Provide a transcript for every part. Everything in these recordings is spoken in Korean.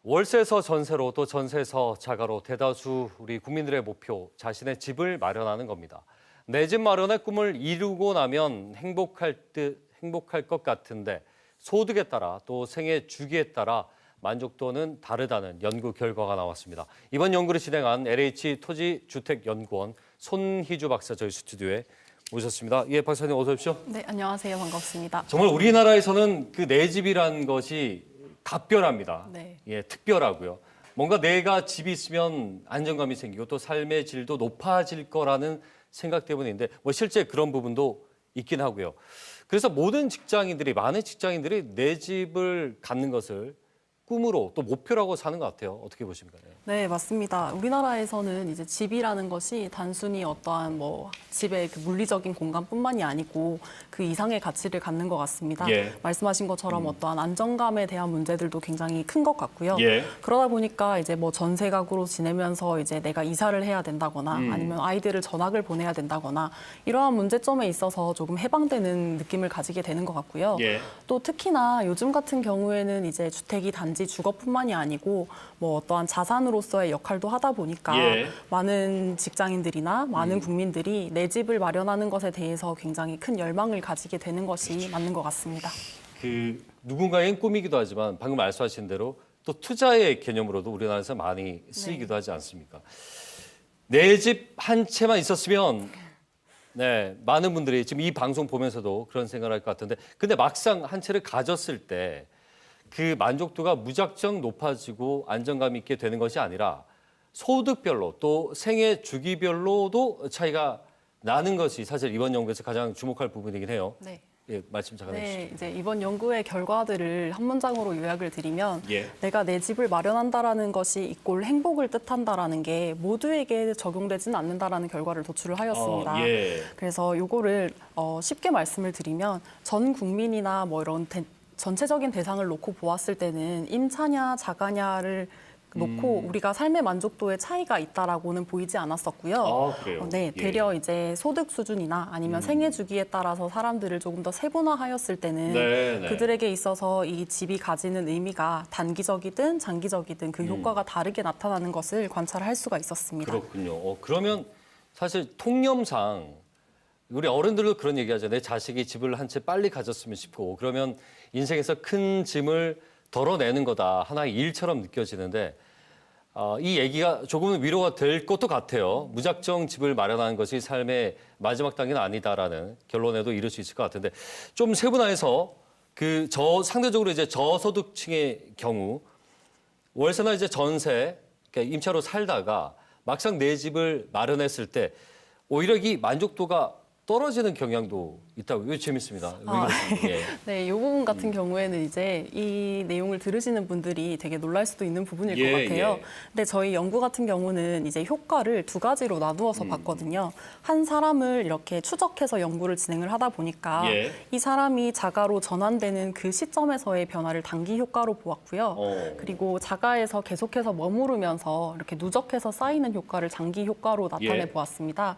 월세에서 전세로 또 전세에서 자가로 대다수 우리 국민들의 목표, 자신의 집을 마련하는 겁니다. 내 집 마련의 꿈을 이루고 나면 행복할 것 같은데 소득에 따라 또 생애 주기에 따라 만족도는 다르다는 연구 결과가 나왔습니다. 이번 연구를 진행한 LH토지주택연구원 손희주 박사 저희 스튜디오에 모셨습니다. 예, 박사님 어서 오십시오. 네, 안녕하세요. 반갑습니다. 정말 우리나라에서는 그 내 집이라는 것이 각별합니다. 네. 예, 특별하고요. 뭔가 내가 집이 있으면 안정감이 생기고 또 삶의 질도 높아질 거라는 생각 때문인데 뭐 실제 그런 부분도 있긴 하고요. 그래서 모든 직장인들이 많은 직장인들이 내 집을 갖는 것을 꿈으로 또 목표라고 사는 것 같아요. 어떻게 보십니까? 네, 맞습니다. 우리나라에서는 이제 집이라는 것이 단순히 어떠한 뭐 집의 그 물리적인 공간뿐만이 아니고 그 이상의 가치를 갖는 것 같습니다. 예. 말씀하신 것처럼 어떠한 안정감에 대한 문제들도 굉장히 큰 것 같고요. 예. 그러다 보니까 이제 뭐 전세 가구로 지내면서 이제 내가 이사를 해야 된다거나 아니면 아이들을 전학을 보내야 된다거나 이러한 문제점에 있어서 조금 해방되는 느낌을 가지게 되는 것 같고요. 예. 또 특히나 요즘 같은 경우에는 이제 주택이 단지 주거뿐만이 아니고 뭐 어떠한 자산으로서의 역할도 하다 보니까 예. 많은 직장인들이나 많은 국민들이 내 집을 마련하는 것에 대해서 굉장히 큰 열망을 가지게 되는 것이 맞는 것 같습니다. 그 누군가의 꿈이기도 하지만 방금 말씀하신 대로 또 투자의 개념으로도 우리나라에서 많이 쓰이기도 하지 않습니까? 내 집 한 채만 있었으면 네, 많은 분들이 지금 이 방송 보면서도 그런 생각을 할 것 같은데 근데 막상 한 채를 가졌을 때 그 만족도가 무작정 높아지고 안정감 있게 되는 것이 아니라 소득별로 또 생애 주기별로도 차이가 나는 것이 사실 이번 연구에서 가장 주목할 부분이긴 해요. 네. 예, 말씀 잠깐 해주시죠. 네, 이제 이번 연구의 결과들을 한 문장으로 요약을 드리면 예. 내가 내 집을 마련한다라는 것이 이꼴 행복을 뜻한다라는 게 모두에게 적용되지는 않는다라는 결과를 도출을 하였습니다. 예. 그래서 요거를 쉽게 말씀을 드리면 전 국민이나 뭐 이런 전체적인 대상을 놓고 보았을 때는 임차냐 자가냐를 놓고 우리가 삶의 만족도에 차이가 있다라고는 보이지 않았었고요. 아, 그래요? 네, 예. 되려 이제 소득 수준이나 아니면 생애 주기에 따라서 사람들을 조금 더 세분화하였을 때는 네, 네. 그들에게 있어서 이 집이 가지는 의미가 단기적이든 장기적이든 그 효과가 다르게 나타나는 것을 관찰할 수가 있었습니다. 그렇군요. 그러면 사실 통념상 우리 어른들도 그런 얘기하죠. 내 자식이 집을 한 채 빨리 가졌으면 싶고 그러면 인생에서 큰 짐을 덜어내는 거다. 하나의 일처럼 느껴지는데 이 얘기가 조금은 위로가 될 것도 같아요. 무작정 집을 마련하는 것이 삶의 마지막 단계는 아니다라는 결론에도 이를 수 있을 것 같은데 좀 세분화해서 상대적으로 이제 저소득층의 경우 월세나 이제 전세, 그러니까 임차로 살다가 막상 내 집을 마련했을 때 오히려 이 만족도가 떨어지는 경향도 있다고. 이거 재밌습니다. 왜 그렇습니까? 예. 네, 이 부분 같은 경우에는 이제 이 내용을 들으시는 분들이 되게 놀랄 수도 있는 부분일 예, 것 같아요. 예. 근데 저희 연구 같은 경우는 이제 효과를 두 가지로 나누어서 봤거든요. 한 사람을 이렇게 추적해서 연구를 진행을 하다 보니까 예. 이 사람이 자가로 전환되는 그 시점에서의 변화를 단기 효과로 보았고요. 그리고 자가에서 계속해서 머무르면서 이렇게 누적해서 쌓이는 효과를 장기 효과로 나타내 예. 보았습니다.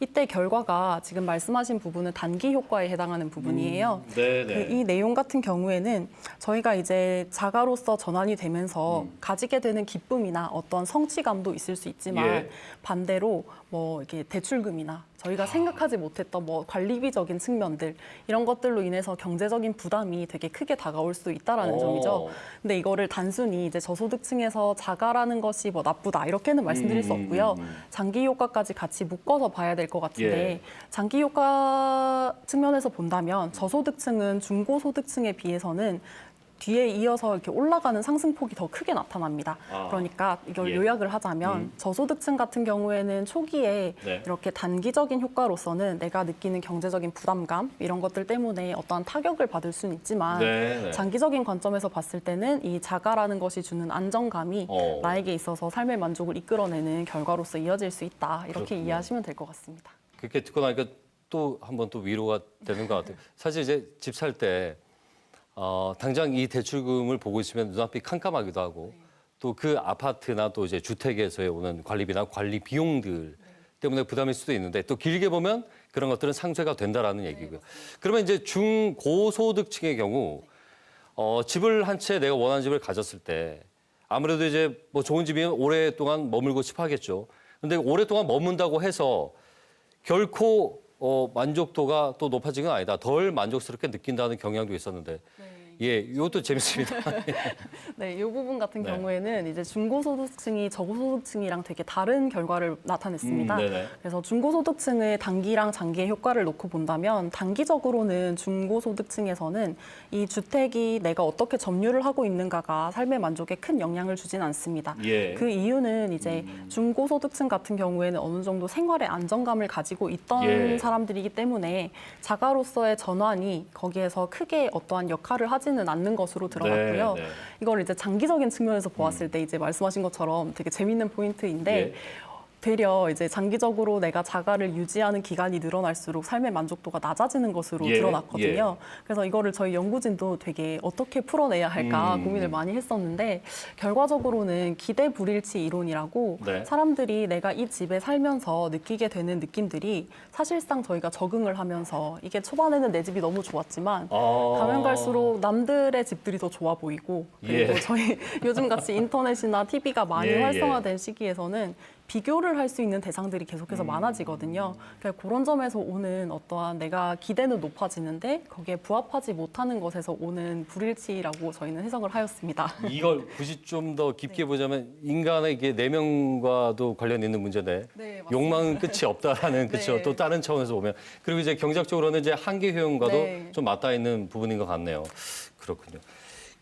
이때 결과가 지금 말씀하신 부분은 단기 효과에 해당하는 부분이에요. 네네. 이 내용 같은 경우에는 저희가 이제 자가로서 전환이 되면서 가지게 되는 기쁨이나 어떤 성취감도 있을 수 있지만 예. 반대로 뭐 이렇게 대출금이나 저희가 생각하지 못했던 뭐 관리비적인 측면들 이런 것들로 인해서 경제적인 부담이 되게 크게 다가올 수 있다라는 점이죠. 근데 이거를 단순히 이제 저소득층에서 자가라는 것이 뭐 나쁘다 이렇게는 말씀드릴 수 없고요. 장기 효과까지 같이 묶어서 봐야 될 것 같은데 예. 장기 효과 측면에서 본다면 저소득층은 중고소득층에 비해서는 뒤에 이어서 이렇게 올라가는 상승폭이 더 크게 나타납니다. 그러니까 이걸 예. 요약을 하자면 저소득층 같은 경우에는 초기에 네. 이렇게 단기적인 효과로서는 내가 느끼는 경제적인 부담감 이런 것들 때문에 어떠한 타격을 받을 수는 있지만 네. 장기적인 관점에서 봤을 때는 이 자가라는 것이 주는 안정감이 나에게 있어서 삶의 만족을 이끌어내는 결과로서 이어질 수 있다. 이렇게 그렇군요. 이해하시면 될 것 같습니다. 그렇게 듣고 나니까 또 한 번 또 위로가 되는 것 같아요. 사실 이제 집 살 때 당장 이 대출금을 보고 있으면 눈앞이 캄캄하기도 하고 또 그 아파트나 또 이제 주택에서의 오는 관리비나 관리 비용들 때문에 부담일 수도 있는데 또 길게 보면 그런 것들은 상쇄가 된다라는 얘기고요. 그러면 이제 중고소득층의 경우 집을 한 채 내가 원하는 집을 가졌을 때 아무래도 이제 뭐 좋은 집이면 오랫동안 머물고 싶어 하겠죠. 근데 오랫동안 머문다고 해서 결코 만족도가 또 높아진 건 아니다. 덜 만족스럽게 느낀다는 경향도 있었는데. 예, 이것도 재밌습니다. 네, 이 부분 같은 네. 경우에는 이제 중고소득층이 저소득층이랑 되게 다른 결과를 나타냈습니다. 네네. 그래서 중고소득층의 단기랑 장기의 효과를 놓고 본다면 단기적으로는 중고소득층에서는 이 주택이 내가 어떻게 점유를 하고 있는가가 삶의 만족에 큰 영향을 주진 않습니다. 예. 그 이유는 이제 중고소득층 같은 경우에는 어느 정도 생활의 안정감을 가지고 있던 예. 사람들이기 때문에 자가로서의 전환이 거기에서 크게 어떠한 역할을 하지는 않는 것으로 드러났고요. 네, 네. 이걸 이제 장기적인 측면에서 보았을 때 이제 말씀하신 것처럼 되게 재밌는 포인트인데 예. 되려 이제 장기적으로 내가 자가를 유지하는 기간이 늘어날수록 삶의 만족도가 낮아지는 것으로 예, 드러났거든요. 그래서 이거를 저희 연구진도 되게 어떻게 풀어내야 할까 고민을 많이 했었는데 결과적으로는 기대 불일치 이론이라고 네. 사람들이 내가 이 집에 살면서 느끼게 되는 느낌들이 사실상 저희가 적응을 하면서 이게 초반에는 내 집이 너무 좋았지만 가면 갈수록 남들의 집들이 더 좋아 보이고 그리고 예. 저희 요즘같이 인터넷이나 TV가 많이 예, 예. 활성화된 시기에서는 비교를 할 수 있는 대상들이 계속해서 많아지거든요. 그러니까 그런 점에서 오는 어떠한 내가 기대는 높아지는데 거기에 부합하지 못하는 것에서 오는 불일치라고 저희는 해석을 하였습니다. 이걸 굳이 좀 더 깊게 보자면 인간의 이게 내면과도 관련 있는 문제인데 네, 맞습니다. 욕망은 끝이 없다라는 그렇죠. 네. 또 다른 차원에서 보면 그리고 이제 경제학적으로는 이제 한계 효용과도 네. 좀 맞닿아 있는 부분인 것 같네요. 그렇군요.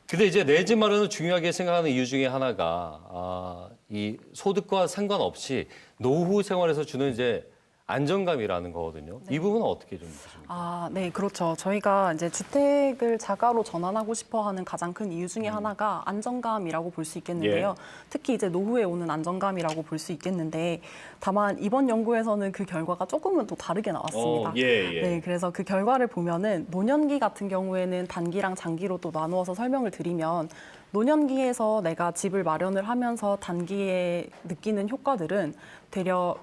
근데 이제 내 집 마련을 중요하게 생각하는 이유 중에 하나가 이 소득과 상관없이 노후 생활에서 주는 이제 안정감이라는 거거든요. 이 부분은 어떻게 좀 보십니까? 네, 그렇죠. 저희가 이제 주택을 자가로 전환하고 싶어 하는 가장 큰 이유 중에 하나가 안정감이라고 볼 수 있겠는데요. 예. 특히 이제 노후에 오는 안정감이라고 볼 수 있겠는데 다만 이번 연구에서는 그 결과가 조금은 또 다르게 나왔습니다. 예. 네, 그래서 그 결과를 보면은 노년기 같은 경우에는 단기랑 장기로 또 나누어서 설명을 드리면 노년기에서 내가 집을 마련을 하면서 단기에 느끼는 효과들은 되려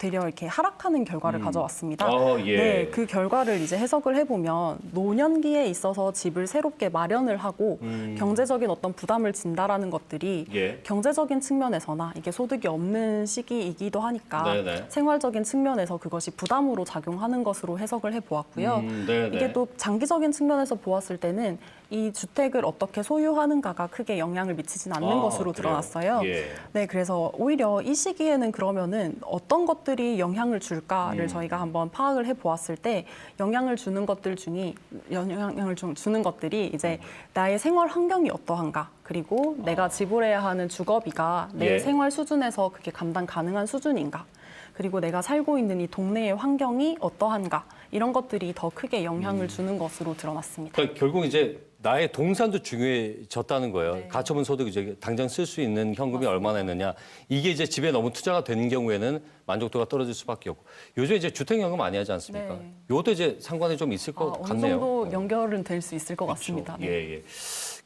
이렇게 하락하는 결과를 가져왔습니다. 예. 네, 그 결과를 이제 해석을 해보면 노년기에 있어서 집을 새롭게 마련을 하고 경제적인 어떤 부담을 진다라는 것들이 예. 경제적인 측면에서나 이게 소득이 없는 시기이기도 하니까 네네. 생활적인 측면에서 그것이 부담으로 작용하는 것으로 해석을 해보았고요. 네네. 이게 또 장기적인 측면에서 보았을 때는 이 주택을 어떻게 소유하는가가 크게 영향을 미치진 않는 것으로 그래요? 드러났어요. 예. 네, 그래서 오히려 이 시기에는 그러면은 어떤 것들이 영향을 줄까를 저희가 한번 파악을 해보았을 때 영향을 주는 것들 중에 영향을 주는 것들이 이제 나의 생활 환경이 어떠한가 그리고 내가 지불해야 하는 주거비가 내 예. 생활 수준에서 그게 감당 가능한 수준인가 그리고 내가 살고 있는 이 동네의 환경이 어떠한가 이런 것들이 더 크게 영향을 주는 것으로 드러났습니다. 그러니까 결국 이제 나의 동산도 중요해졌다는 거예요. 네. 가처분 소득 이제 당장 쓸 수 있는 현금이 얼마나 있느냐. 이게 이제 집에 너무 투자가 되는 경우에는 만족도가 떨어질 수밖에 없고. 요즘 이제 주택연금 많이 하지 않습니까? 네. 이것도 이제 상관이 좀 있을 것 어느 같네요. 정도 연결은 될 수 있을 것 같습니다. 네. 예.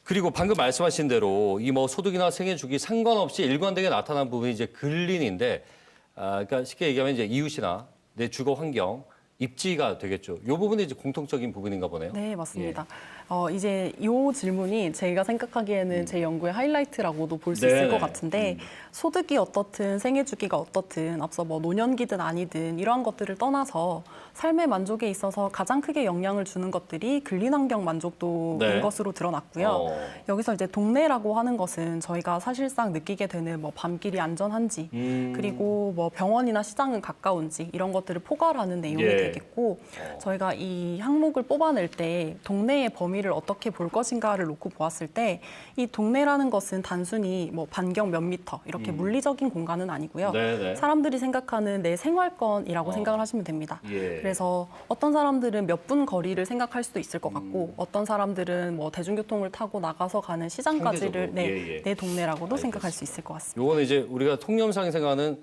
그리고 방금 말씀하신 대로 이 뭐 소득이나 생애 주기 상관없이 일관되게 나타난 부분이 이제 근린인데, 그러니까 쉽게 얘기하면 이제 이웃이나 내 주거 환경, 입지가 되겠죠. 이 부분이 이제 공통적인 부분인가 보네요. 네, 맞습니다. 이제 이 질문이 제가 생각하기에는 제 연구의 하이라이트라고도 볼 수 있을 네네. 것 같은데 소득이 어떻든 생애 주기가 어떻든 앞서 뭐 노년기든 아니든 이러한 것들을 떠나서 삶의 만족에 있어서 가장 크게 영향을 주는 것들이 근린환경 만족도인 네. 것으로 드러났고요. 여기서 이제 동네라고 하는 것은 저희가 사실상 느끼게 되는 뭐 밤길이 안전한지 그리고 뭐 병원이나 시장은 가까운지 이런 것들을 포괄하는 내용이 예. 되겠고 저희가 이 항목을 뽑아낼 때 동네의 범위를 어떻게 볼 것인가를 놓고 보았을 때 이 동네라는 것은 단순히 뭐 반경 몇 미터 이렇게 물리적인 공간은 아니고요. 네네. 사람들이 생각하는 내 생활권이라고 생각을 하시면 됩니다. 예. 그래서 어떤 사람들은 몇 분 거리를 생각할 수도 있을 것 같고 어떤 사람들은 뭐 대중교통을 타고 나가서 가는 시장까지를 상대적으로. 내 동네라고도 생각할 수 있을 것 같습니다. 요거는 이제 우리가 통념상에 생각하는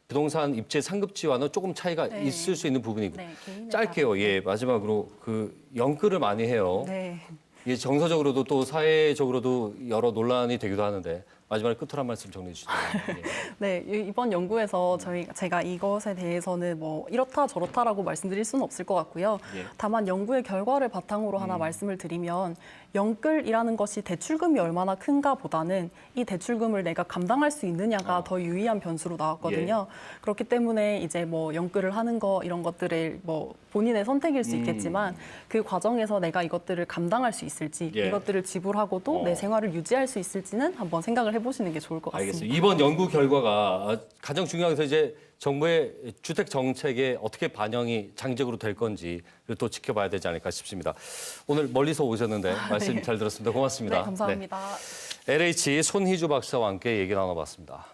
부동산 입지 상급지와는 조금 차이가 네. 있을 수 있는 부분이고 네, 개인에 짧게요. 예, 마지막으로 그 연끌을 많이 해요. 네. 예, 정서적으로도 또 사회적으로도 여러 논란이 되기도 하는데 마지막에 끝으로 한 말씀 정리해 주시죠. 예. 네, 이번 연구에서 제가 이것에 대해서는 뭐 이렇다 저렇다라고 말씀드릴 수는 없을 것 같고요. 예. 다만 연구의 결과를 바탕으로 하나 말씀을 드리면 영끌이라는 것이 대출금이 얼마나 큰가 보다는 이 대출금을 내가 감당할 수 있느냐가 더 유의한 변수로 나왔거든요. 그렇기 때문에 이제 뭐 영끌을 하는 거 이런 것들을 뭐 본인의 선택일 수 있겠지만 그 과정에서 내가 이것들을 감당할 수 있을지 예. 이것들을 지불하고도 내 생활을 유지할 수 있을지는 한번 생각을 해보시는 게 좋을 것 같습니다. 알겠습니다. 이번 연구 결과가 가장 중요한 것은 이제 정부의 주택 정책에 어떻게 반영이 장기적으로 될 건지를 또 지켜봐야 되지 않을까 싶습니다. 오늘 멀리서 오셨는데 말씀 잘 들었습니다. 고맙습니다. 네, 감사합니다. LH 손희주 박사와 함께 얘기 나눠봤습니다.